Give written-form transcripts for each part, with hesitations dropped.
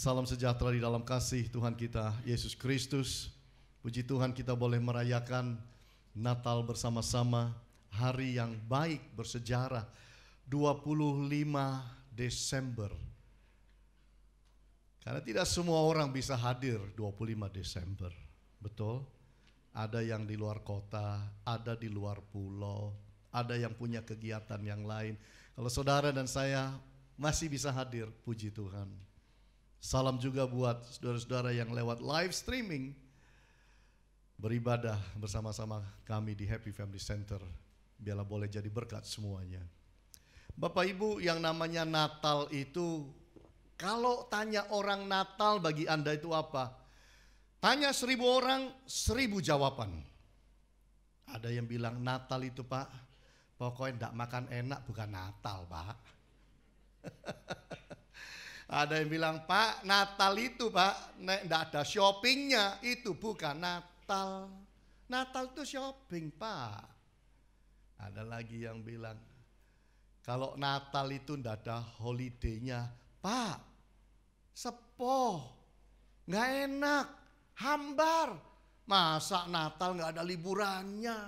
Salam sejahtera di dalam kasih Tuhan kita Yesus Kristus. Puji Tuhan kita boleh merayakan Natal bersama-sama, hari yang baik bersejarah, 25 Desember. Karena tidak semua orang bisa hadir 25 Desember, betul? Ada yang di luar kota, ada di luar pulau, ada yang punya kegiatan yang lain. Kalau saudara dan saya masih bisa hadir, puji Tuhan. Salam juga buat saudara-saudara yang lewat live streaming beribadah bersama-sama kami di Happy Family Center. Biarlah boleh jadi berkat semuanya. Bapak Ibu, yang namanya Natal itu, kalau tanya orang Natal bagi Anda itu apa? Tanya 1000 orang, 1000 jawaban. Ada yang bilang Natal itu Pak, pokoknya enggak makan enak bukan Natal Pak. Ada yang bilang, Pak, Natal itu Pak, enggak ada shoppingnya, itu bukan Natal. Natal itu shopping Pak. Ada lagi yang bilang, kalau Natal itu enggak ada holiday-nya, Pak, sepoh, enggak enak, hambar. Masa Natal enggak ada liburannya?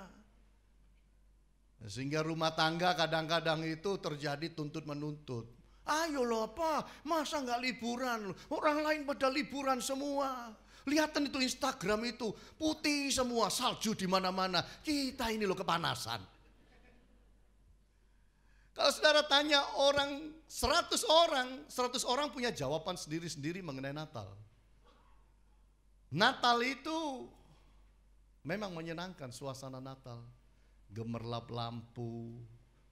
Sehingga rumah tangga kadang-kadang itu terjadi tuntut-menuntut. Ayo loh Pak, masa nggak liburan? Orang lain pada liburan semua. Lihatan itu Instagram itu, putih semua, salju di mana-mana. Kita ini loh kepanasan. Kalau saudara tanya orang, 100 orang punya jawaban sendiri-sendiri mengenai Natal. Natal itu memang menyenangkan, suasana Natal. Gemerlap lampu,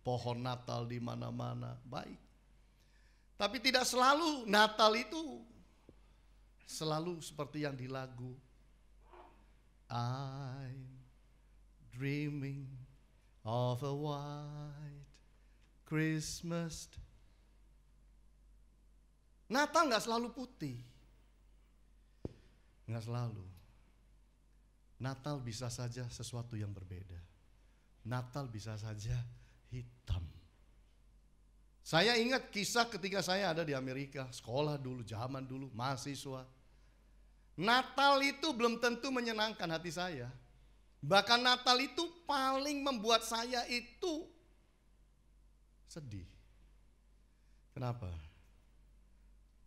pohon Natal di mana-mana, baik. Tapi tidak selalu Natal itu selalu seperti yang di lagu. I'm dreaming of a white Christmas. Natal nggak selalu putih, nggak selalu. Natal bisa saja sesuatu yang berbeda. Natal bisa saja hitam. Saya ingat kisah ketika saya ada di Amerika, sekolah dulu, zaman dulu, mahasiswa. Natal itu belum tentu menyenangkan hati saya. Bahkan Natal itu paling membuat saya itu sedih. Kenapa?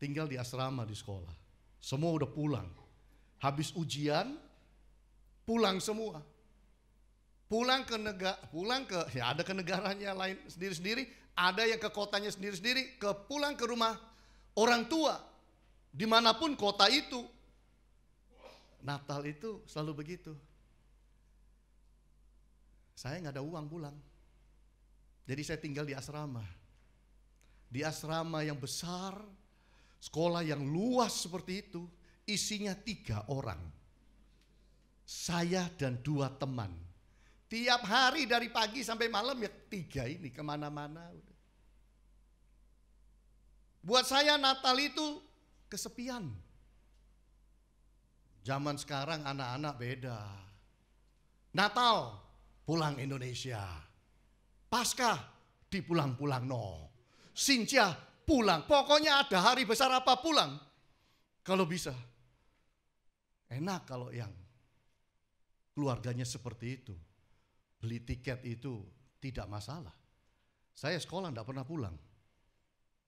Tinggal di asrama di sekolah. Semua udah pulang. Habis ujian, pulang semua. Pulang ke ya ada ke negaranya lain sendiri-sendiri. Ada yang ke kotanya sendiri-sendiri, pulang ke rumah orang tua, dimanapun kota itu. Natal itu selalu begitu. Saya nggak ada uang pulang, jadi saya tinggal di asrama. Di asrama yang besar, sekolah yang luas seperti itu, isinya 3 orang. Saya dan 2 teman. Tiap hari dari pagi sampai malam ya 3 ini kemana-mana. Buat saya Natal itu kesepian. Zaman sekarang anak-anak beda. Natal pulang Indonesia. Paskah dipulang-pulang no. Sinja pulang. Pokoknya ada hari besar apa pulang. Kalau bisa. Enak kalau yang keluarganya seperti itu. Beli tiket itu tidak masalah. Saya sekolah enggak pernah pulang.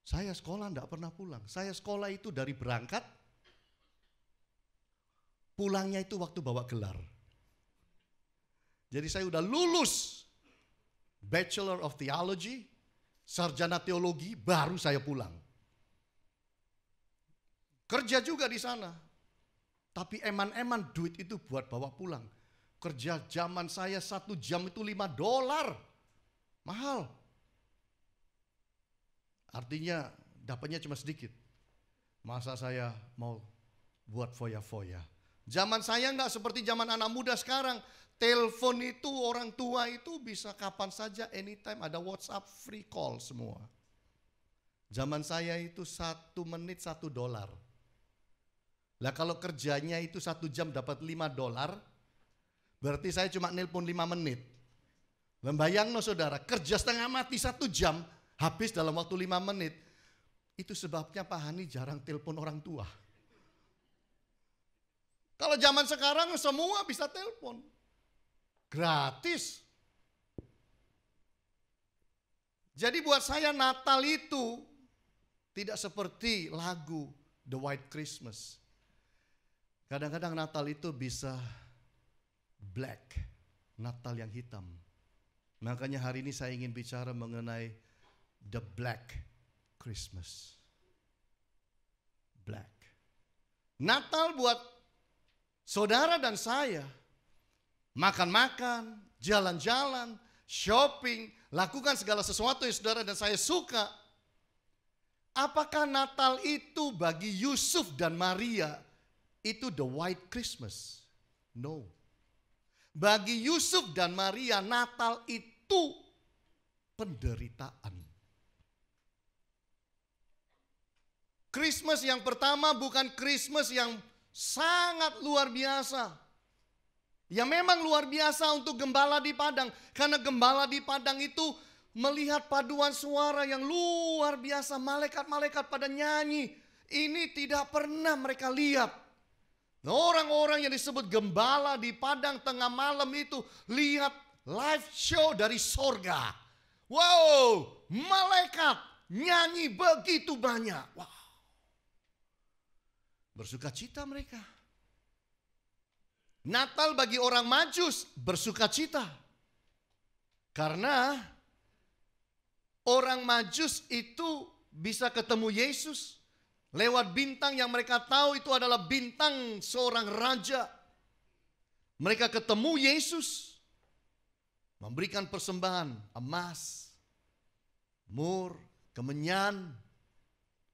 Saya sekolah itu dari berangkat, pulangnya itu waktu bawa gelar. Jadi saya udah lulus Bachelor of Theology, sarjana teologi, baru saya pulang. Kerja juga di sana. Tapi eman-eman duit itu buat bawa pulang. Kerja zaman saya 1 jam itu $5. Mahal. Artinya dapatnya cuma sedikit. Masa saya mau buat foya-foya. Zaman saya enggak seperti zaman anak muda sekarang. Telepon itu orang tua itu bisa kapan saja, anytime, ada WhatsApp, free call semua. Zaman saya itu 1 menit $1. Lah kalau kerjanya itu 1 jam dapat $5, berarti saya cuma nelpon 5 menit. Membayang no saudara, kerja setengah mati 1 jam, habis dalam waktu 5 menit. Itu sebabnya Pak Hani jarang telepon orang tua. Kalau zaman sekarang semua bisa telepon. Gratis. Jadi buat saya Natal itu tidak seperti lagu The White Christmas. Kadang-kadang Natal itu bisa black, Natal yang hitam. Makanya hari ini saya ingin bicara mengenai the black Christmas. Black. Natal buat saudara dan saya makan-makan, jalan-jalan, shopping, lakukan segala sesuatu yang saudara dan saya suka. Apakah Natal itu bagi Yusuf dan Maria itu the white Christmas? No. Bagi Yusuf dan Maria Natal itu penderitaan. Christmas yang pertama bukan Christmas yang sangat luar biasa. Ya memang luar biasa untuk gembala di padang. Karena gembala di padang itu melihat paduan suara yang luar biasa. Malaikat-malaikat pada nyanyi. Ini tidak pernah mereka lihat. Orang-orang yang disebut gembala di padang tengah malam itu lihat live show dari sorga. Wow, malaikat nyanyi begitu banyak. Wow. Bersuka cita mereka. Natal bagi orang Majus bersuka cita. Karena orang Majus itu bisa ketemu Yesus lewat bintang yang mereka tahu itu adalah bintang seorang raja. Mereka ketemu Yesus, memberikan persembahan emas, mur, kemenyan.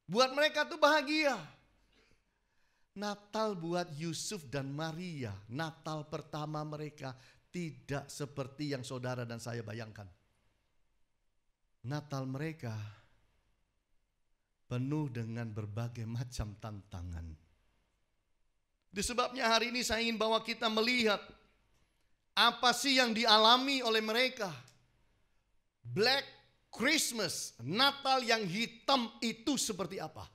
Buat mereka itu bahagia. Natal buat Yusuf dan Maria, Natal pertama mereka tidak seperti yang saudara dan saya bayangkan. Natal mereka penuh dengan berbagai macam tantangan. Disebabnya hari ini saya ingin bawa kita melihat apa sih yang dialami oleh mereka. Black Christmas, Natal yang hitam itu seperti apa?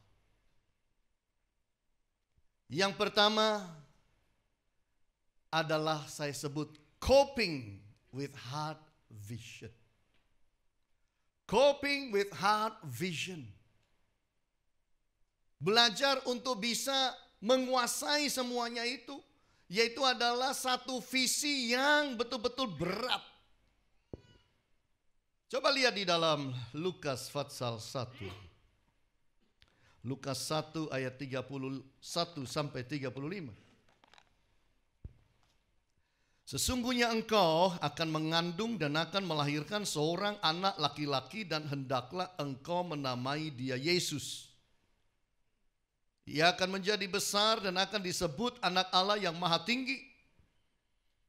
Yang pertama adalah saya sebut coping with hard vision. Coping with hard vision. Belajar untuk bisa menguasai semuanya itu. Yaitu adalah satu visi yang betul-betul berat. Coba lihat di dalam Lukas pasal 1. Lukas 1 ayat 31 sampai 35. Sesungguhnya engkau akan mengandung dan akan melahirkan seorang anak laki-laki dan hendaklah engkau menamai dia Yesus. Ia akan menjadi besar dan akan disebut anak Allah yang maha tinggi.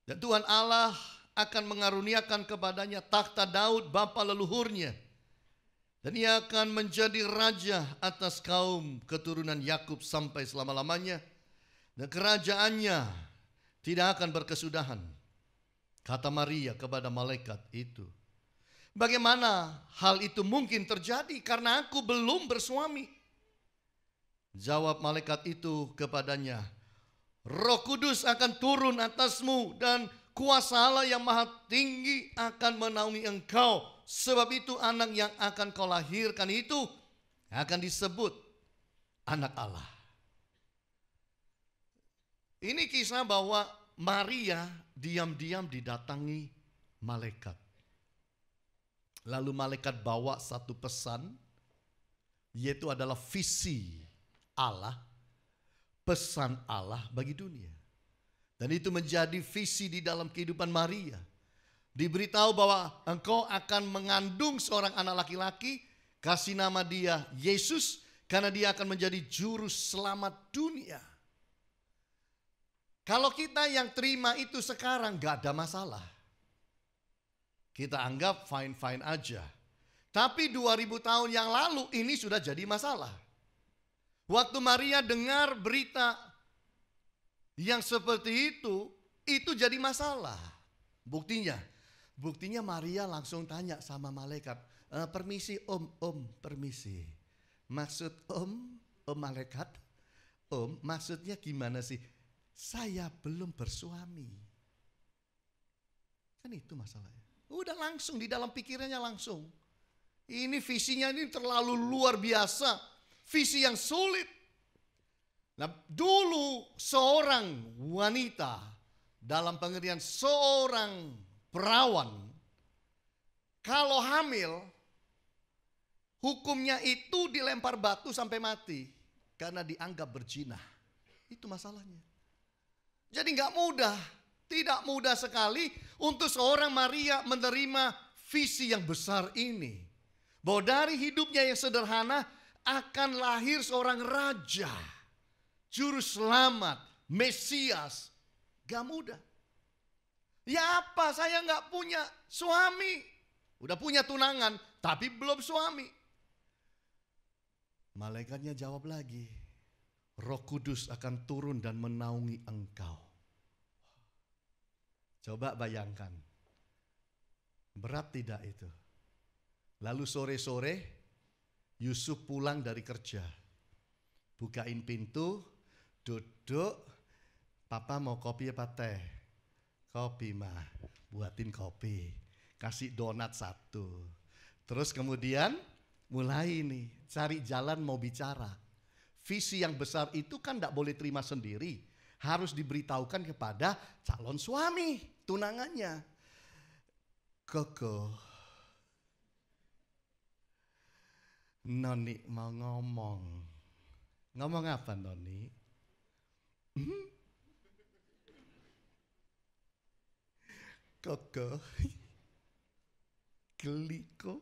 Dan Tuhan Allah akan mengaruniakan kepadanya takhta Daud bapa leluhurnya. Dan ia akan menjadi raja atas kaum keturunan Yakub sampai selama-lamanya. Dan kerajaannya tidak akan berkesudahan. Kata Maria kepada malaikat itu. Bagaimana hal itu mungkin terjadi karena aku belum bersuami? Jawab malaikat itu kepadanya. Roh Kudus akan turun atasmu dan kuasa Allah yang maha tinggi akan menaungi engkau. Sebab itu anak yang akan kau lahirkan itu akan disebut anak Allah. Ini kisah bahwa Maria diam-diam didatangi malaikat. Lalu malaikat bawa satu pesan, yaitu adalah visi Allah, pesan Allah bagi dunia. Dan itu menjadi visi di dalam kehidupan Maria. Diberitahu bahwa engkau akan mengandung seorang anak laki-laki, kasih nama dia Yesus, karena dia akan menjadi juru selamat dunia. Kalau kita yang terima itu sekarang gak ada masalah. Kita anggap fine-fine aja. Tapi 2000 tahun yang lalu ini sudah jadi masalah. Waktu Maria dengar berita yang seperti itu jadi masalah. Buktinya Maria langsung tanya sama malaikat, permisi om, permisi. Maksud om malaikat, maksudnya gimana sih? Saya belum bersuami. Kan itu masalahnya. Udah langsung di dalam pikirannya langsung. Ini visinya ini terlalu luar biasa. Visi yang sulit. Nah, dulu seorang wanita dalam pengertian seorang perawan kalau hamil hukumnya itu dilempar batu sampai mati karena dianggap berzina. Itu masalahnya. Jadi nggak mudah, tidak mudah sekali untuk seorang Maria menerima visi yang besar ini. Bahwa dari hidupnya yang sederhana akan lahir seorang raja, juru selamat, Mesias. Gak mudah. Ya apa, saya gak punya suami. Udah punya tunangan, tapi belum suami. Malaikatnya jawab lagi, Roh Kudus akan turun dan menaungi engkau. Coba bayangkan, berat tidak itu? Lalu sore-sore Yusuf pulang dari kerja, bukain pintu, duduk, papa mau kopi apa teh? Kopi mah, buatin kopi, kasih donat 1. Terus kemudian mulai nih, cari jalan mau bicara. Visi yang besar itu kan tidak boleh terima sendiri, harus diberitahukan kepada calon suami, tunangannya. Koko, Noni mau ngomong. Ngomong apa Noni? Koko, geliko.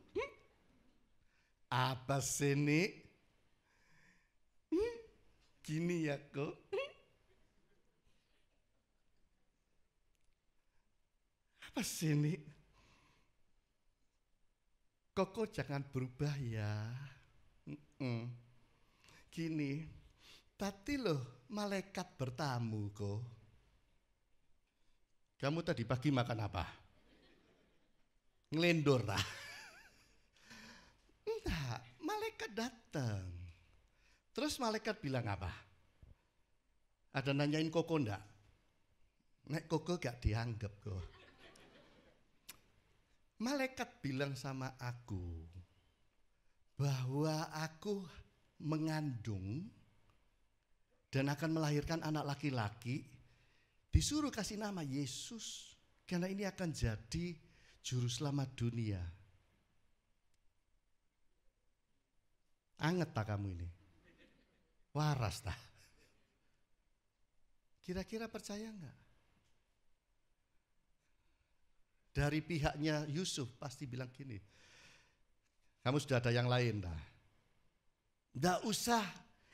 Apa sih nih? Gini ya kok. Apa sih nih? Koko jangan berubah ya. Gini, tadi loh malaikat bertamu kok. Kamu tadi pagi makan apa? Ngelendor lah. Enggak, malaikat datang. Terus malaikat bilang apa? Ada nanyain Koko enggak? Nek Koko gak dianggap kok. Malaikat bilang sama aku bahwa aku mengandung dan akan melahirkan anak laki-laki, disuruh kasih nama Yesus karena ini akan jadi juru selamat dunia. Anget tak kamu ini? Waras tak? Kira-kira percaya enggak? Dari pihaknya Yusuf pasti bilang gini, kamu sudah ada yang lain dah. Enggak usah.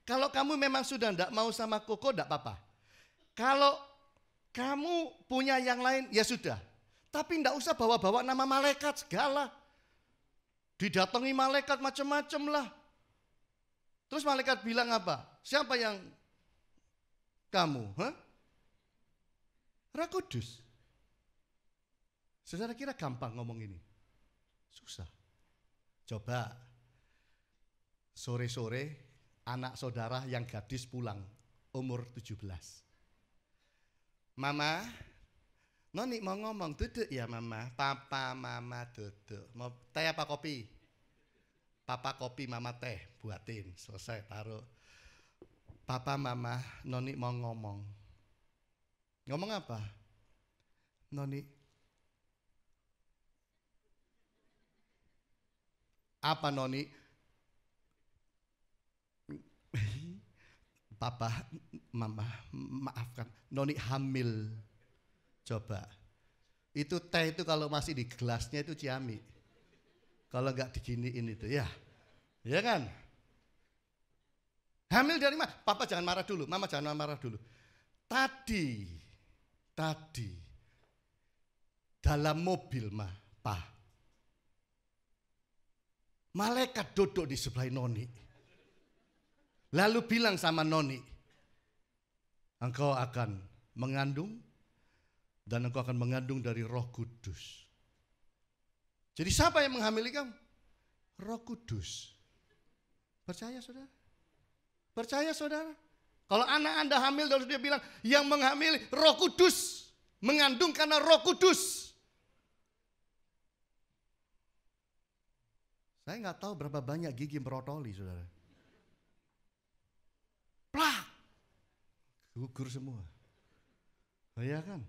Kalau kamu memang sudah enggak mau sama Koko enggak apa-apa. Kalau kamu punya yang lain ya sudah. Tapi enggak usah bawa-bawa nama malaikat segala. Didatangi malaikat macam-macam lah. Terus malaikat bilang apa? Siapa yang kamu? Roh Kudus. Saudara kira gampang ngomong ini? Susah. Coba sore-sore anak saudara yang gadis pulang umur 17. Mama, Noni mau ngomong, duduk ya mama. Papa, mama duduk. Mau teh apa kopi? Papa kopi, mama teh, buatin. Selesai, taruh. Papa, mama, Noni mau ngomong. Ngomong apa? Noni. Apa Noni? Papa, mama, maafkan. Noni hamil. Coba. Itu teh itu kalau masih di gelasnya itu ciami. Kalau enggak diginiin itu ya. Ya kan? Hamil dari mana? Papa jangan marah dulu, mama jangan marah dulu. Tadi dalam mobil mah, Pak. Malaikat duduk di sebelah Noni. Lalu bilang sama Noni, engkau akan mengandung dan engkau akan mengandung dari Roh Kudus. Jadi siapa yang menghamili kamu? Roh Kudus. Percaya saudara? Percaya saudara? Kalau anak Anda hamil, terus dia bilang, yang menghamili Roh Kudus. Mengandung karena Roh Kudus. Saya nggak tahu berapa banyak gigi merotoli, saudara. Plak! Gugur semua. Iya kan?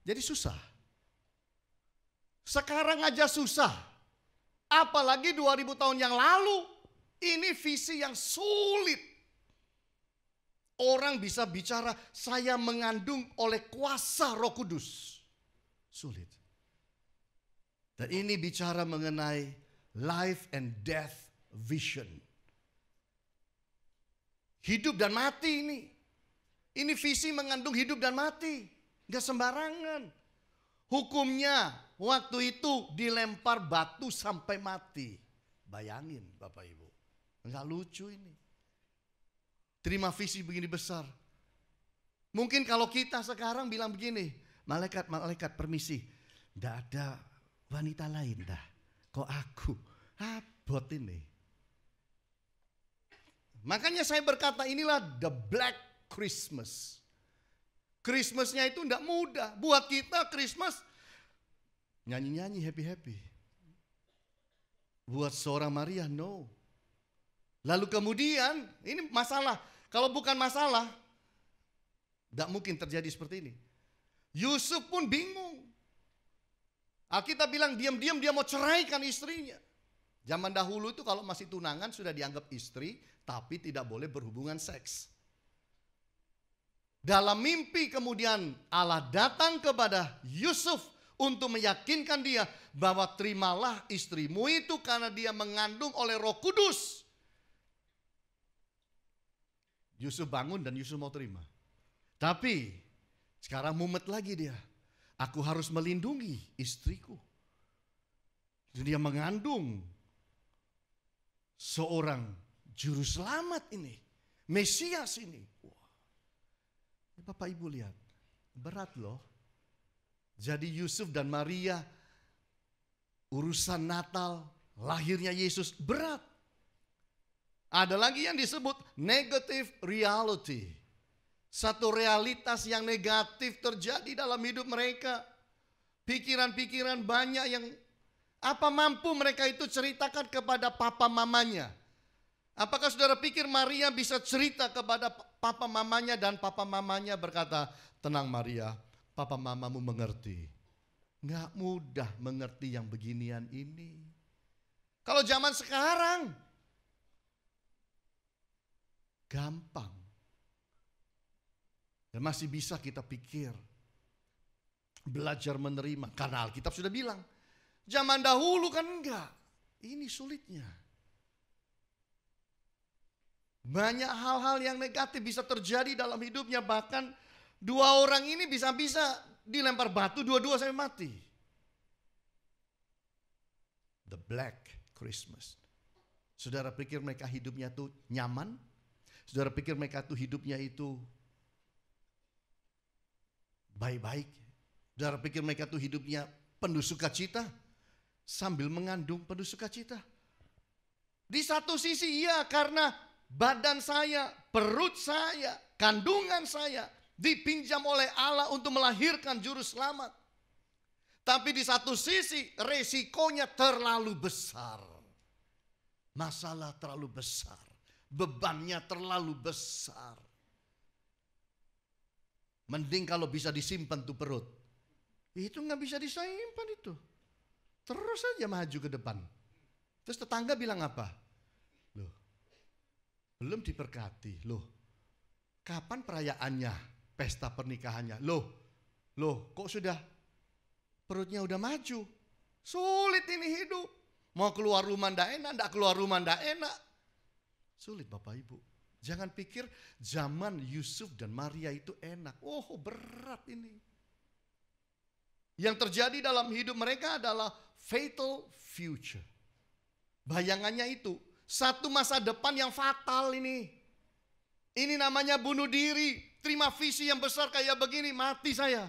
Jadi susah. Sekarang aja susah. Apalagi 2000 tahun yang lalu. Ini visi yang sulit. Orang bisa bicara, saya mengandung oleh kuasa Roh Kudus. Sulit. Dan ini bicara mengenai life and death vision. Hidup dan mati ini. Ini visi mengandung hidup dan mati. Gak sembarangan. Hukumnya waktu itu dilempar batu sampai mati. Bayangin Bapak Ibu. Gak lucu ini. Terima visi begini besar. Mungkin kalau kita sekarang bilang begini, malaikat permisi, tidak ada wanita lain dah. Kok aku? Abot ini. Makanya saya berkata inilah the Black Christmas. Christmasnya itu tidak mudah. Buat kita Christmas nyanyi-nyanyi happy-happy. Buat seorang Maria no. Lalu kemudian ini masalah. Kalau bukan masalah, tidak mungkin terjadi seperti ini. Yusuf pun bingung. Alkitab bilang diam-diam dia mau ceraikan istrinya. Zaman dahulu itu kalau masih tunangan sudah dianggap istri, tapi tidak boleh berhubungan seks. Dalam mimpi kemudian Allah datang kepada Yusuf untuk meyakinkan dia bahwa terimalah istrimu itu karena dia mengandung oleh Roh Kudus. Yusuf bangun dan Yusuf mau terima. Tapi sekarang mumet lagi dia. Aku harus melindungi istriku. Dia mengandung seorang juru selamat ini. Mesias ini. Wah. Bapak Ibu lihat. Berat loh. Jadi Yusuf dan Maria urusan Natal, lahirnya Yesus berat. Ada lagi yang disebut negative reality. Satu realitas yang negatif terjadi dalam hidup mereka. Pikiran-pikiran banyak yang apa mampu mereka itu ceritakan kepada papa mamanya. Apakah saudara pikir Maria bisa cerita kepada papa mamanya dan papa mamanya berkata, tenang Maria, papa mamamu mengerti. Nggak mudah mengerti yang beginian ini. Kalau zaman sekarang, gampang. Dan masih bisa kita pikir. Belajar menerima. Karena Alkitab sudah bilang. Zaman dahulu kan enggak. Ini sulitnya. Banyak hal-hal yang negatif bisa terjadi dalam hidupnya. Bahkan dua orang ini bisa-bisa dilempar batu dua-dua sampai mati. The Black Christmas. Saudara pikir mereka hidupnya itu nyaman? Saudara pikir mereka itu hidupnya itu baik-baik? Saudara pikir mereka itu hidupnya penuh sukacita? Sambil mengandung penuh sukacita. Di satu sisi iya, karena badan saya, perut saya, kandungan saya dipinjam oleh Allah untuk melahirkan juru selamat. Tapi di satu sisi resikonya terlalu besar. Masalah terlalu besar. Bebannya terlalu besar. Mending kalau bisa disimpan tuh perut. Itu gak bisa disimpan itu. Terus saja maju ke depan. Terus tetangga bilang apa? Loh, belum diberkati. Loh, kapan perayaannya? Pesta pernikahannya. Loh, kok sudah perutnya udah maju? Sulit ini hidup. Mau keluar rumah ndak enak, ndak keluar rumah ndak enak. Sulit Bapak Ibu. Jangan pikir zaman Yusuf dan Maria itu enak. Oh berat ini. Yang terjadi dalam hidup mereka adalah fatal future. Bayangannya itu satu masa depan yang fatal ini. Ini namanya bunuh diri. Terima visi yang besar kayak begini, mati saya.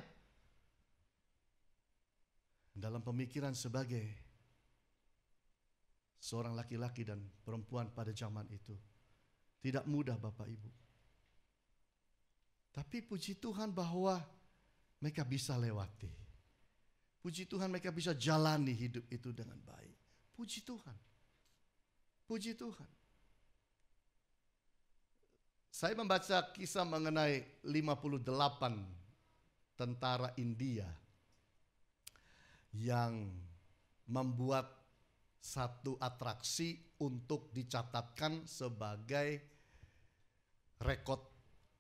Dalam pemikiran sebagai seorang laki-laki dan perempuan pada zaman itu. Tidak mudah Bapak Ibu. Tapi puji Tuhan bahwa mereka bisa lewati. Puji Tuhan mereka bisa jalani hidup itu dengan baik. Puji Tuhan. Puji Tuhan. Saya membaca kisah mengenai 58 tentara India yang membuat satu atraksi untuk dicatatkan sebagai rekod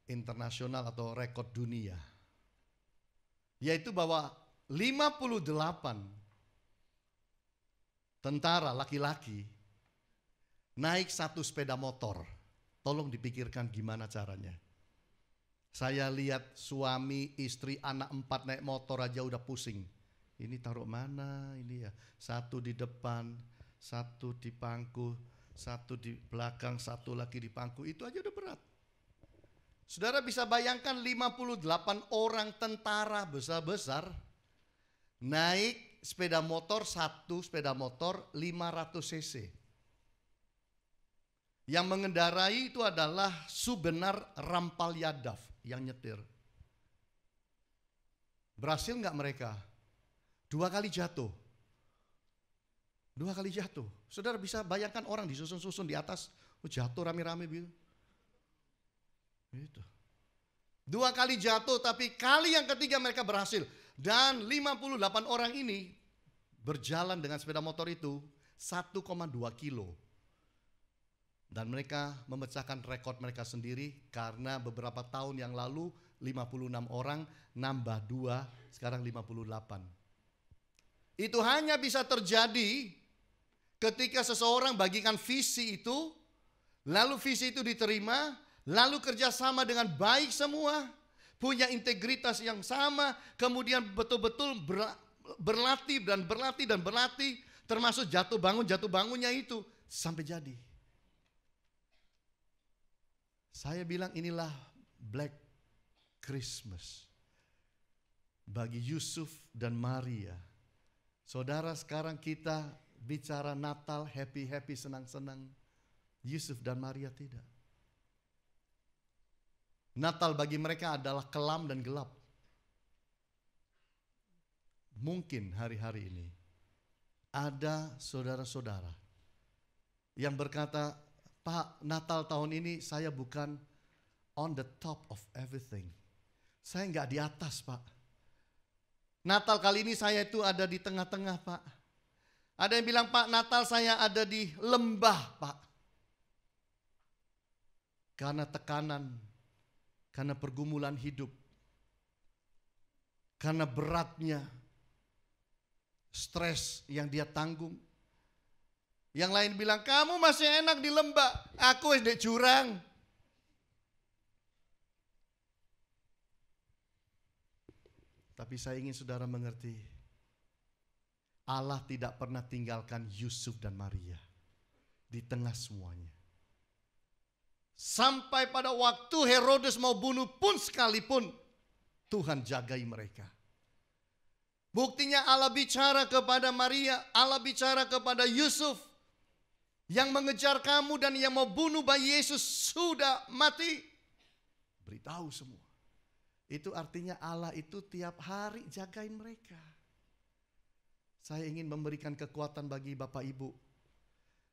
internasional atau rekod dunia. Yaitu bahwa 58 tentara laki-laki naik satu sepeda motor. Tolong dipikirkan gimana caranya. Saya lihat suami, istri, anak 4 naik motor aja udah pusing. Ini taruh mana ini ya? Satu di depan, satu di pangku, satu di belakang, satu lagi di pangku. Itu aja udah berat. Saudara bisa bayangkan 58 orang tentara besar-besar naik sepeda motor, satu sepeda motor 500 cc. Yang mengendarai itu adalah Subenar Rampalyadav yang nyetir. Berhasil nggak mereka? 2 kali jatuh. 2 kali jatuh. Saudara bisa bayangkan orang disusun-susun di atas, jatuh rame-rame gitu. Gitu. 2 kali jatuh, tapi kali yang ketiga mereka berhasil. Dan 58 orang ini berjalan dengan sepeda motor itu 1,2 kilo. Dan mereka memecahkan rekor mereka sendiri karena beberapa tahun yang lalu 56 orang nambah 2, sekarang 58. Itu hanya bisa terjadi ketika seseorang bagikan visi itu, lalu visi itu diterima, lalu kerjasama dengan baik semua, punya integritas yang sama, kemudian betul-betul berlatih dan berlatih, termasuk jatuh bangunnya itu sampai jadi. Saya bilang inilah Black Christmas bagi Yusuf dan Maria. Saudara, sekarang kita bicara Natal, happy-happy, senang-senang. Yusuf dan Maria tidak. Natal bagi mereka adalah kelam dan gelap. Mungkin hari-hari ini ada saudara-saudara yang berkata, Pak, Natal tahun ini saya bukan on the top of everything. Saya enggak di atas, Pak. Natal kali ini saya itu ada di tengah-tengah, Pak. Ada yang bilang, Pak, Natal saya ada di lembah, Pak. Karena tekanan, karena pergumulan hidup, karena beratnya stres yang dia tanggung. Yang lain bilang, kamu masih enak di lembah, aku di jurang. Tapi saya ingin saudara mengerti, Allah tidak pernah tinggalkan Yusuf dan Maria di tengah semuanya. Sampai pada waktu Herodes mau bunuh pun sekalipun, Tuhan jagai mereka. Buktinya Allah bicara kepada Maria, Allah bicara kepada Yusuf. Yang mengejar kamu dan yang mau bunuh bayi Yesus sudah mati. Beritahu semua. Itu artinya Allah itu tiap hari jagain mereka. Saya ingin memberikan kekuatan bagi Bapak Ibu.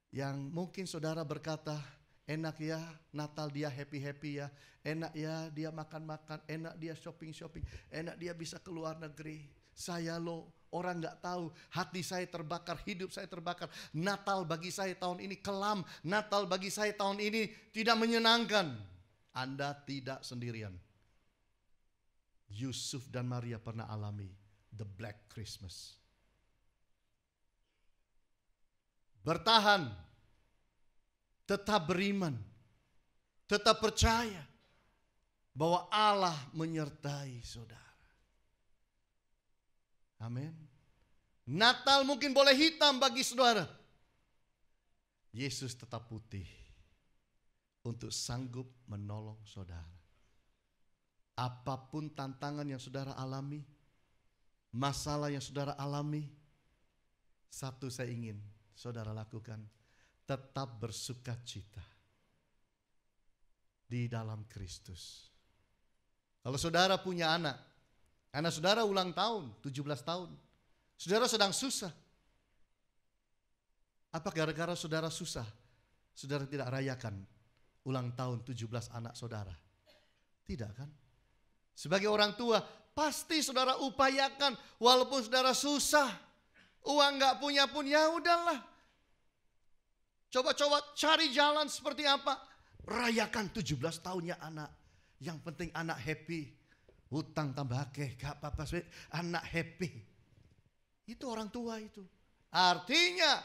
Yang mungkin saudara berkata, enak ya Natal dia happy-happy ya. Enak ya dia makan-makan, enak dia shopping-shopping, enak dia bisa keluar negeri. Saya orang gak tahu, hati saya terbakar, hidup saya terbakar. Natal bagi saya tahun ini kelam, Natal bagi saya tahun ini tidak menyenangkan. Anda tidak sendirian. Yusuf dan Maria pernah alami the Black Christmas. Bertahan, tetap beriman, tetap percaya bahwa Allah menyertai saudara. Amin. Natal mungkin boleh hitam bagi saudara. Yesus tetap putih untuk sanggup menolong saudara. Apapun tantangan yang saudara alami, masalah yang saudara alami, satu saya ingin saudara lakukan, tetap bersukacita di dalam Kristus. Kalau saudara punya anak saudara ulang tahun, 17 tahun, saudara sedang susah. Apa gara-gara saudara susah, saudara tidak rayakan ulang tahun 17 anak saudara? Tidak kan? Sebagai orang tua, pasti saudara upayakan walaupun saudara susah, uang gak punya pun, ya udahlah. Coba-coba cari jalan seperti apa. Rayakan 17 tahunnya anak. Yang penting anak happy. Hutang tambah akeh, gak apa-apa, anak happy. Itu orang tua itu. Artinya,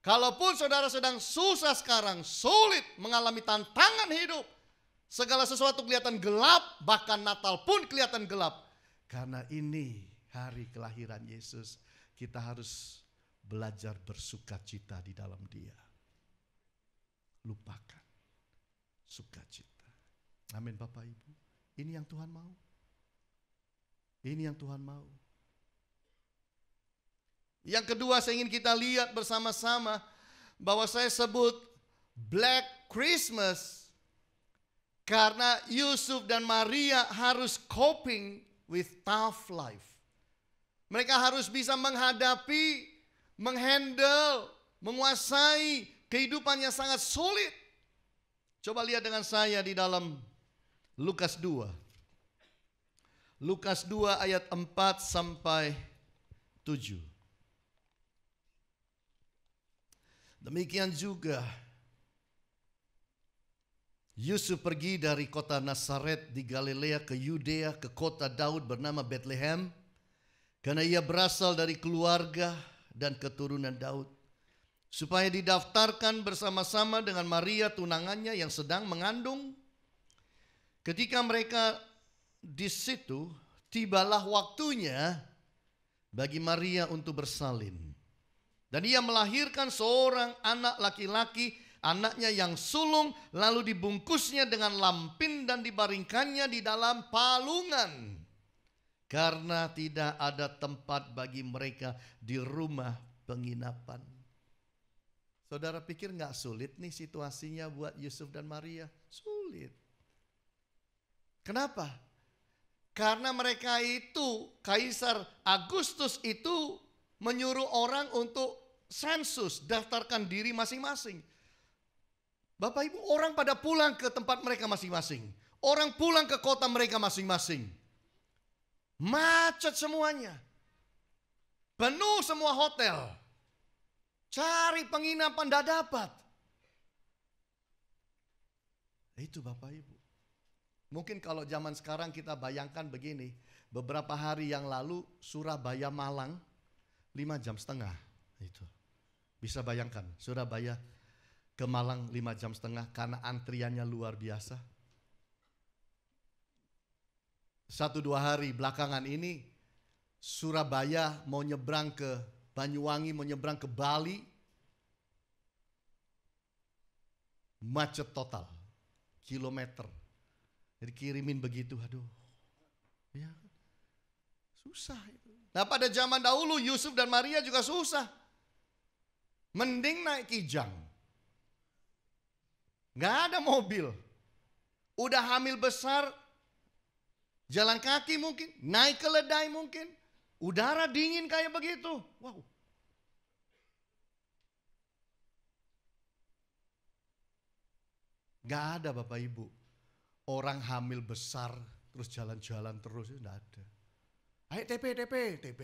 kalaupun saudara sedang susah sekarang, sulit mengalami tantangan hidup, segala sesuatu kelihatan gelap, bahkan Natal pun kelihatan gelap. Karena ini hari kelahiran Yesus, kita harus belajar bersukacita di dalam Dia. Lupakan sukacita. Amin Bapak Ibu. Ini yang Tuhan mau. Ini yang Tuhan mau. Yang kedua saya ingin kita lihat bersama-sama bahwa saya sebut Black Christmas karena Yusuf dan Maria harus coping with tough life. Mereka harus bisa menghadapi, menghandle, menguasai kehidupan yang sangat sulit. Coba lihat dengan saya di dalam Lukas 2. Lukas 2 ayat 4 sampai 7. Demikian juga Yusuf pergi dari kota Nazaret di Galilea ke Yudea ke kota Daud bernama Bethlehem karena ia berasal dari keluarga dan keturunan Daud, supaya didaftarkan bersama-sama dengan Maria tunangannya yang sedang mengandung. Ketika mereka di situ, tibalah waktunya bagi Maria untuk bersalin. Dan ia melahirkan seorang anak laki-laki, anaknya yang sulung, lalu dibungkusnya dengan lampin dan dibaringkannya di dalam palungan. Karena tidak ada tempat bagi mereka di rumah penginapan. Saudara pikir gak sulit nih situasinya buat Yusuf dan Maria? Sulit. Kenapa? Karena mereka itu, Kaisar Agustus itu menyuruh orang untuk sensus, daftarkan diri masing-masing. Bapak Ibu, orang pada pulang ke tempat mereka masing-masing. Orang pulang ke kota mereka masing-masing. Macet semuanya. Penuh semua hotel. Cari penginapan tidak dapat. Itu Bapak Ibu. Mungkin kalau zaman sekarang kita bayangkan begini. Beberapa hari yang lalu Surabaya Malang 5,5 jam. Itu. Bisa bayangkan Surabaya ke Malang 5,5 jam karena antriannya luar biasa. 1-2 hari belakangan ini Surabaya mau nyebrang ke Banyuwangi, mau nyebrang ke Bali, macet total, kilometer. Jadi kirimin begitu, aduh, ya susah. Nah pada zaman dahulu Yusuf dan Maria juga susah. Mending naik Kijang, nggak ada mobil, udah hamil besar, jalan kaki mungkin, naik keledai mungkin, udara dingin kayak begitu, wow. Nggak ada Bapak Ibu, orang hamil besar terus jalan-jalan terus, itu nggak ada. Ayo TP,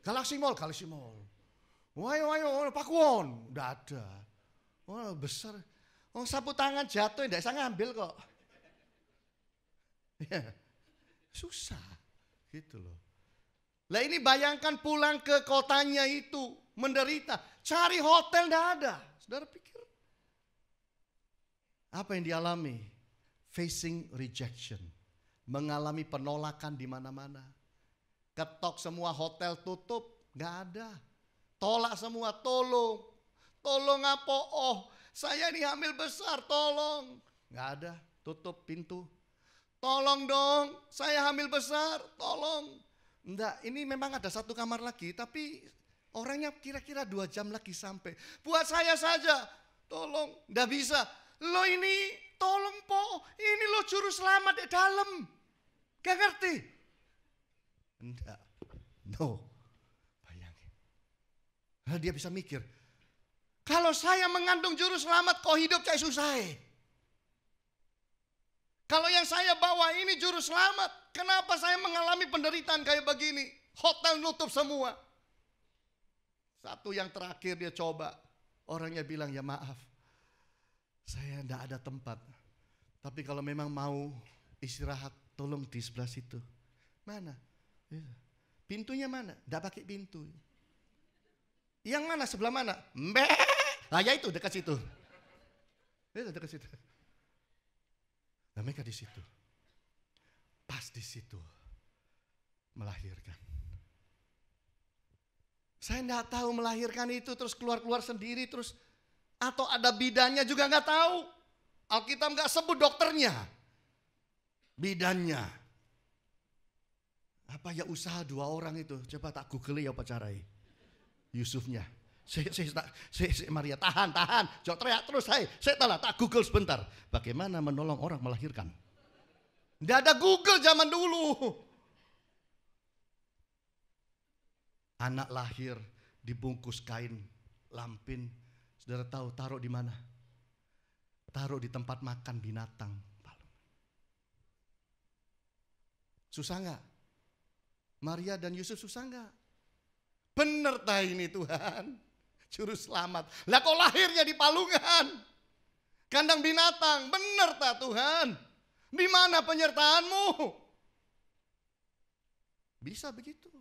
Galaxy Mall. Ayo, Pakuwon, nggak ada. Wah besar, sapu tangan jatuh, nggak bisa ngambil kok. Ya, susah, gitu loh. Lah ini bayangkan pulang ke kotanya itu, menderita, cari hotel nggak ada. Saudara pikir apa yang dialami? Facing rejection, mengalami penolakan di mana-mana. Ketok semua hotel tutup, nggak ada. Tolak semua, tolong apa? Oh, saya ini hamil besar, tolong. Nggak ada, tutup pintu. Tolong dong, saya hamil besar, tolong. Enggak, ini memang ada satu kamar lagi, tapi Orangnya kira-kira 2 jam lagi sampai. Buat saya saja, tolong, nggak bisa. Lo ini, tolong po, ini lo juru selamat di dalam. Gak ngerti? Enggak, no. Bayangin. Nah, dia bisa mikir, kalau saya mengandung juru selamat, kok hidup saya susah. Kalau yang saya bawa ini juru selamat, kenapa saya mengalami penderitaan kayak begini? Hotel nutup semua. Satu yang terakhir dia coba, orangnya bilang, ya maaf, saya enggak ada tempat. Tapi kalau memang mau istirahat, tolong di sebelah situ. Mana? Pintunya mana? Enggak pakai pintu. Yang mana? Sebelah mana? Nah ya itu dekat situ. Itu dekat situ. Dan mereka di situ. Pas di situ melahirkan. Saya enggak tahu melahirkan itu terus keluar-keluar sendiri terus atau ada bidannya juga enggak tahu. Alkitab enggak sebut dokternya. Bidannya. Apa ya usaha 2 orang itu? Coba tak google ya pacarai. Yusufnya. Saya Maria tahan. Jangan teriak terus saya tak google sebentar. Bagaimana menolong orang melahirkan? Enggak ada Google zaman dulu. Anak lahir dibungkus kain lampin. Saudara tahu taruh di mana? Taruh di tempat makan binatang. Susah enggak? Maria dan Yusuf susah enggak? Bener tah ini Tuhan. Juru selamat. Lah kok lahirnya di palungan? Kandang binatang. Bener tah Tuhan. Di mana penyertaanmu? Bisa begitu.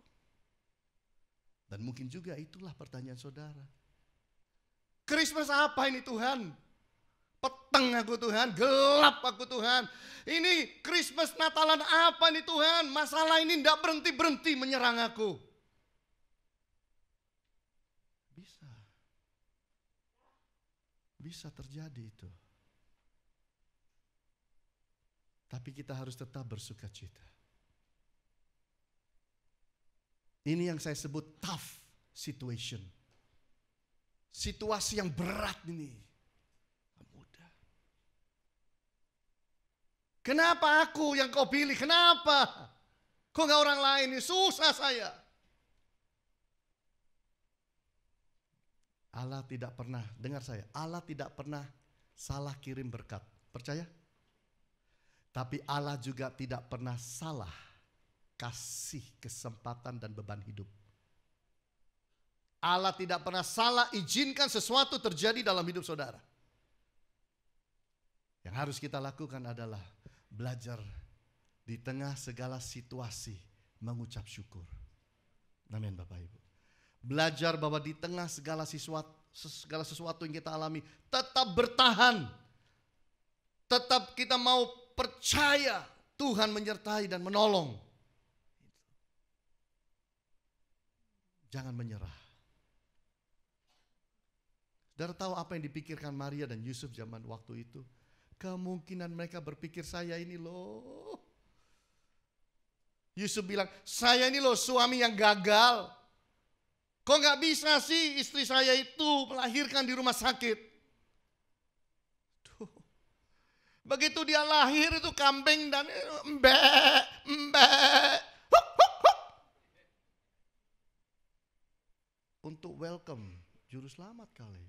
Dan mungkin juga itulah pertanyaan saudara. Christmas apa ini Tuhan? Peteng aku Tuhan, gelap aku Tuhan. Ini Christmas Natalan apa nih Tuhan? Masalah ini tidak berhenti-berhenti menyerang aku. Bisa terjadi itu. Tapi kita harus tetap bersuka cita. Ini yang saya sebut tough situation. Situasi yang berat ini. Mudah. Kenapa aku yang kau pilih? Kenapa? Kok gak orang lain? Susah saya. Allah tidak pernah, dengar saya, Allah tidak pernah salah kirim berkat. Percaya? Tapi Allah juga tidak pernah salah kasih kesempatan dan beban hidup. Allah tidak pernah salah izinkan sesuatu terjadi dalam hidup saudara. Yang harus kita lakukan adalah belajar di tengah segala situasi mengucap syukur. Amin Bapak Ibu. Belajar bahwa di tengah segala sesuatu yang kita alami tetap bertahan. Tetap kita mau percaya Tuhan menyertai dan menolong. Jangan menyerah. Saudara tahu apa yang dipikirkan Maria dan Yusuf zaman waktu itu? Kemungkinan mereka berpikir saya ini loh. Yusuf bilang, saya ini loh suami yang gagal. Kok gak bisa sih istri saya itu melahirkan di rumah sakit? Tuh. Begitu dia lahir itu kambing dan mbek. Huk, huk, huk. Untuk welcome juru selamat kali.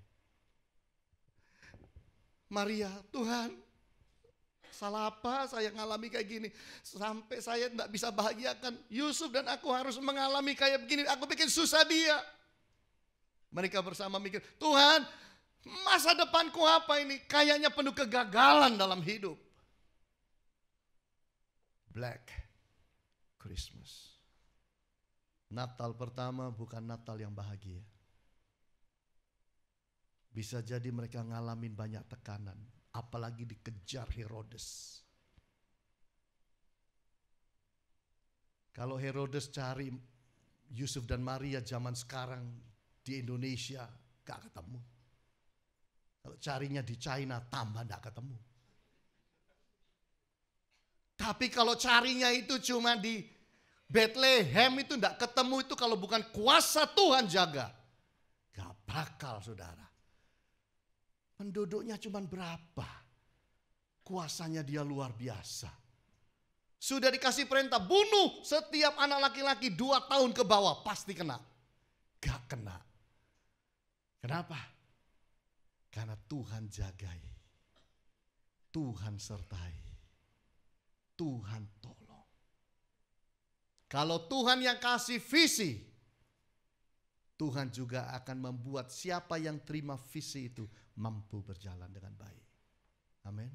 Maria, Tuhan, salah apa saya ngalami kayak gini? Sampai saya tidak bisa bahagiakan Yusuf dan aku harus mengalami kayak begini. Aku bikin susah dia. Mereka bersama mikir, Tuhan, masa depanku apa ini? Kayaknya penuh kegagalan dalam hidup. Black Christmas. Natal pertama bukan Natal yang bahagia. Bisa jadi mereka ngalamin banyak tekanan. Apalagi dikejar Herodes. Kalau Herodes cari Yusuf dan Maria zaman sekarang di Indonesia, gak ketemu. Kalau carinya di China, tambah gak ketemu. Tapi kalau carinya itu cuma di Bethlehem itu tidak ketemu itu kalau bukan kuasa Tuhan jaga. Gak bakal saudara. Penduduknya cuma berapa? Kuasanya dia luar biasa. Sudah dikasih perintah bunuh setiap anak laki-laki 2 tahun ke bawah. Pasti kena. Gak kena. Kenapa? Karena Tuhan jagai. Tuhan sertai. Tuhan tolong. Kalau Tuhan yang kasih visi, Tuhan juga akan membuat siapa yang terima visi itu mampu berjalan dengan baik. Amin.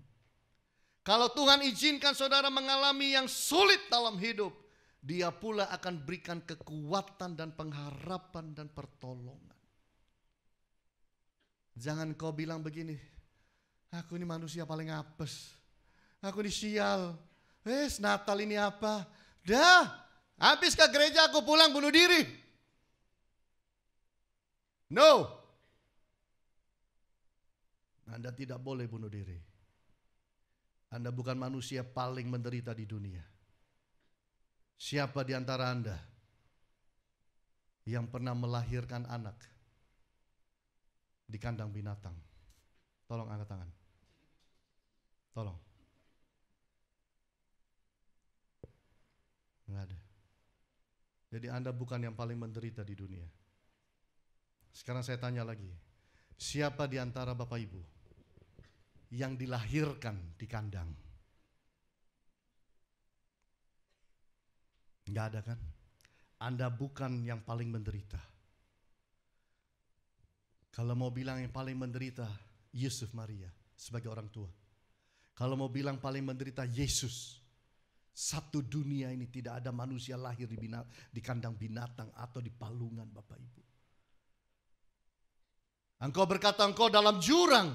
Kalau Tuhan izinkan saudara mengalami yang sulit dalam hidup, Dia pula akan berikan kekuatan dan pengharapan dan pertolongan. Jangan kau bilang begini, aku ini manusia paling apes, aku ini sial, Natal ini apa? Dah, habis ke gereja aku pulang bunuh diri. No, Anda tidak boleh bunuh diri. Anda bukan manusia paling menderita di dunia. Siapa di antara Anda yang pernah melahirkan anak di kandang binatang? Tolong angkat tangan. Tolong. Enggak ada. Jadi Anda bukan yang paling menderita di dunia. Sekarang saya tanya lagi. Siapa di antara Bapak Ibu yang dilahirkan di kandang? Enggak ada kan? Anda bukan yang paling menderita. Kalau mau bilang yang paling menderita, Yusuf Maria sebagai orang tua. Kalau mau bilang paling menderita, Yesus. Satu dunia ini tidak ada manusia lahir di kandang binatang atau di palungan Bapak Ibu. Engkau berkata engkau dalam jurang.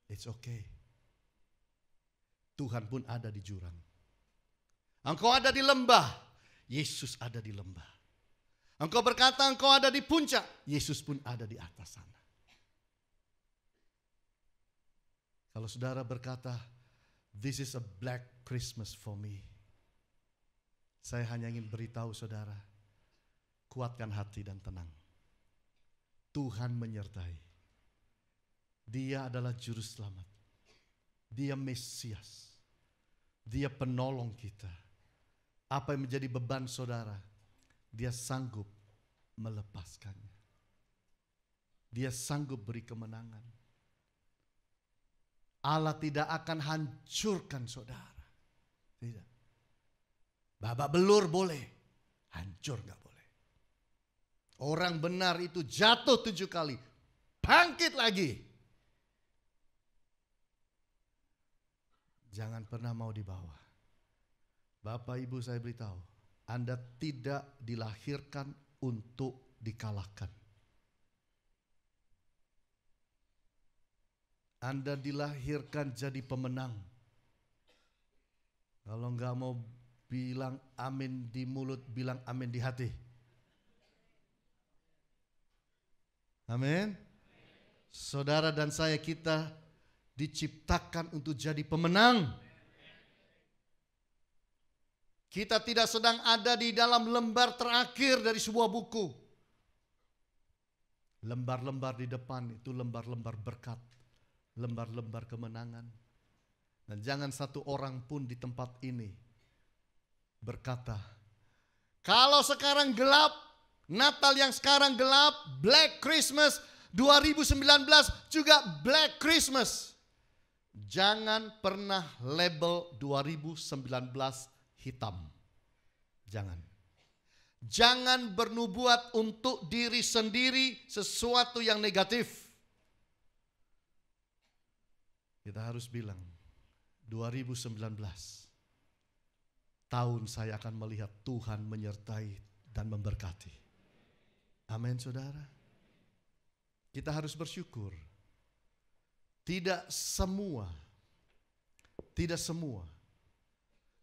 It's okay. Tuhan pun ada di jurang. Engkau ada di lembah. Yesus ada di lembah. Engkau berkata engkau ada di puncak. Yesus pun ada di atas sana. Kalau saudara berkata, this is a black Christmas for me. Saya hanya ingin beritahu saudara, kuatkan hati dan tenang. Tuhan menyertai. Dia adalah juru selamat. Dia Mesias. Dia penolong kita. Apa yang menjadi beban saudara, Dia sanggup melepaskannya. Dia sanggup beri kemenangan. Allah tidak akan hancurkan saudara. Tidak. Babak belur boleh, hancur gak boleh. Orang benar itu jatuh 7 kali, bangkit lagi. Jangan pernah mau di bawah. Bapak Ibu saya beritahu, Anda tidak dilahirkan untuk dikalahkan. Anda dilahirkan jadi pemenang. Kalau enggak mau bilang amin di mulut, bilang amin di hati. Amin. Saudara dan saya, kita diciptakan untuk jadi pemenang. Kita tidak sedang ada di dalam lembar terakhir dari sebuah buku. Lembar-lembar di depan itu lembar-lembar berkat, lembar-lembar kemenangan. Dan jangan satu orang pun di tempat ini berkata, kalau sekarang gelap, Natal yang sekarang gelap, Black Christmas 2019 juga Black Christmas. Jangan pernah label 2019 hitam. Jangan. Jangan bernubuat untuk diri sendiri sesuatu yang negatif. Kita harus bilang 2019 tahun saya akan melihat Tuhan menyertai dan memberkati. Amin saudara. Kita harus bersyukur. Tidak semua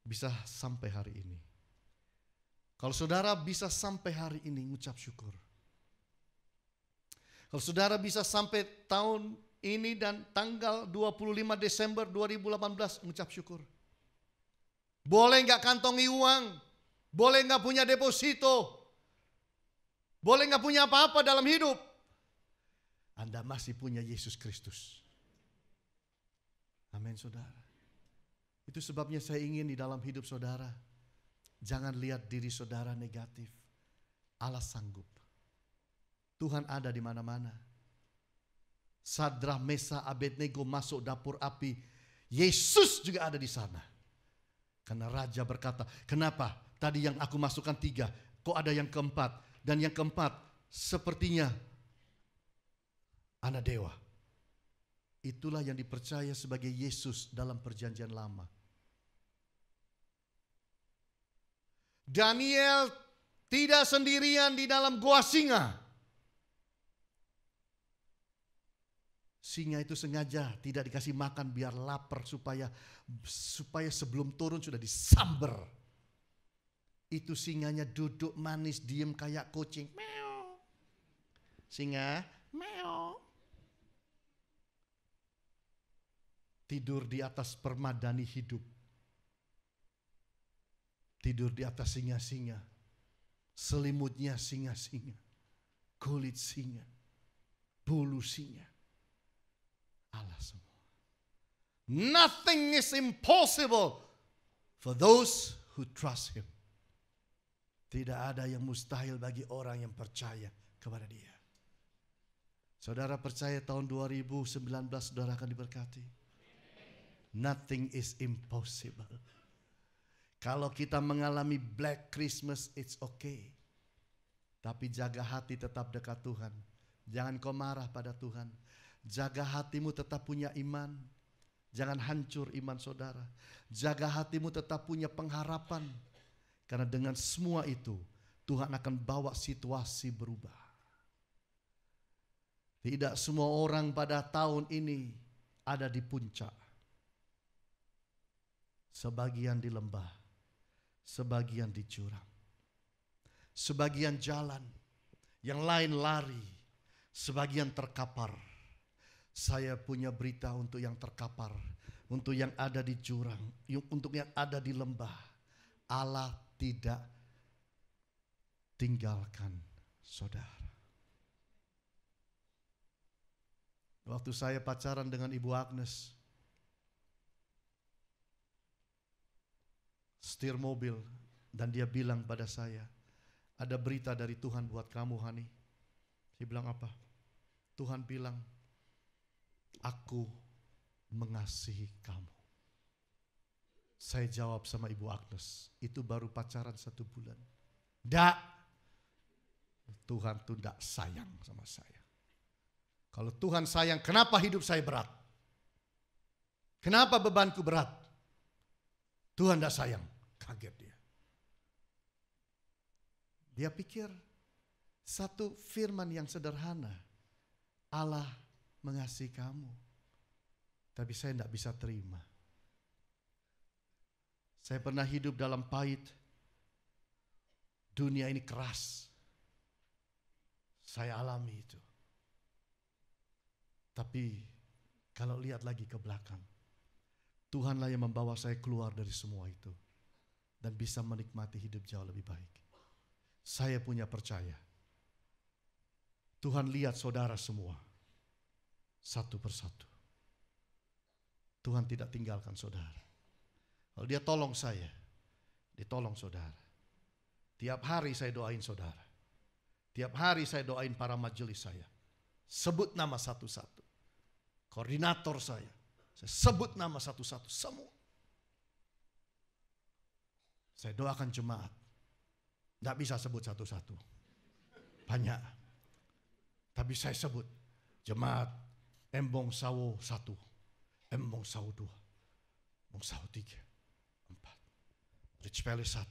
bisa sampai hari ini. Kalau saudara bisa sampai hari ini, ngucap syukur. Kalau saudara bisa sampai tahun ini dan tanggal 25 Desember 2018, ngucap syukur. Boleh nggak kantongi uang, boleh nggak punya deposito, boleh nggak punya apa-apa dalam hidup, Anda masih punya Yesus Kristus. Amin saudara. Itu sebabnya saya ingin di dalam hidup saudara, jangan lihat diri saudara negatif. Allah sanggup. Tuhan ada di mana-mana. Sadrah, Mesa, Abednego masuk dapur api, Yesus juga ada di sana. Karena Raja berkata, kenapa tadi yang aku masukkan 3, kok ada yang keempat? Dan yang keempat sepertinya anak dewa. Itulah yang dipercaya sebagai Yesus dalam perjanjian lama. Daniel tidak sendirian di dalam gua singa. Singa itu sengaja tidak dikasih makan biar lapar supaya sebelum turun sudah disamber. Itu singanya duduk manis diem kayak kucing. Meow. Singa, meow. Tidur di atas permadani hidup. Tidur di atas singa-singa. Selimutnya singa-singa. Kulit singa. Bulu singa. Allah semua. Nothing is impossible for those who trust Him. Tidak ada yang mustahil bagi orang yang percaya kepada Dia. Saudara percaya tahun 2019 saudara akan diberkati? Nothing is impossible. Kalau kita mengalami Black Christmas, it's okay. Tapi jaga hati tetap dekat Tuhan. Jangan kau marah pada Tuhan. Jaga hatimu tetap punya iman. Jangan hancur iman saudara. Jaga hatimu tetap punya pengharapan. Karena dengan semua itu, Tuhan akan bawa situasi berubah. Tidak semua orang pada tahun ini ada di puncak. Sebagian di lembah, sebagian di jurang. Sebagian jalan, yang lain lari, sebagian terkapar. Saya punya berita untuk yang terkapar, untuk yang ada di jurang, untuk yang ada di lembah. Allah tidak tinggalkan saudara. Waktu saya pacaran dengan Ibu Agnes, setir mobil, dan dia bilang pada saya, ada berita dari Tuhan buat kamu, Hani. Saya bilang apa? Tuhan bilang, aku mengasihi kamu. Saya jawab sama Ibu Agnes, itu baru pacaran 1 bulan. Nggak, Tuhan tuh nggak sayang sama saya. Kalau Tuhan sayang, kenapa hidup saya berat? Kenapa bebanku berat? Tuhan nggak sayang. Kaget dia. Dia pikir satu firman yang sederhana, Allah mengasihi kamu. Tapi saya tidak bisa terima. Saya pernah hidup dalam pahit. Dunia ini keras. Saya alami itu. Tapi kalau lihat lagi ke belakang, Tuhanlah yang membawa saya keluar dari semua itu. Dan bisa menikmati hidup jauh lebih baik. Saya punya percaya. Tuhan lihat saudara semua. Satu persatu. Tuhan tidak tinggalkan saudara. Kalau dia tolong saya, dia tolong saudara. Tiap hari saya doain saudara. Tiap hari saya doain para majelis saya. Sebut nama satu-satu. Koordinator saya sebut nama satu-satu semua. Saya doakan jemaat. Tidak bisa sebut satu-satu. Banyak. Tapi saya sebut jemaat Embong Sawo 1, Embong Sawo 2, Embong Sawo 3, 4, Rich Valley 1,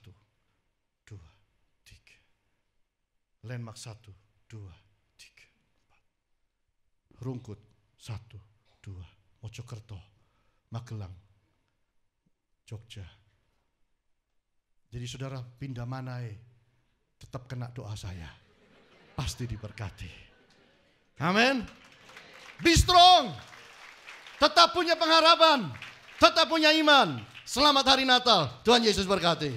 2, 3, Landmark 1, 2, 3, 4, Rungkut 1, 2, Mojokerto, Magelang, Jogja. Jadi saudara pindah mana tetap kena doa saya. Pasti diberkati. Amin. Be strong. Tetap punya pengharapan. Tetap punya iman. Selamat hari Natal. Tuhan Yesus berkati.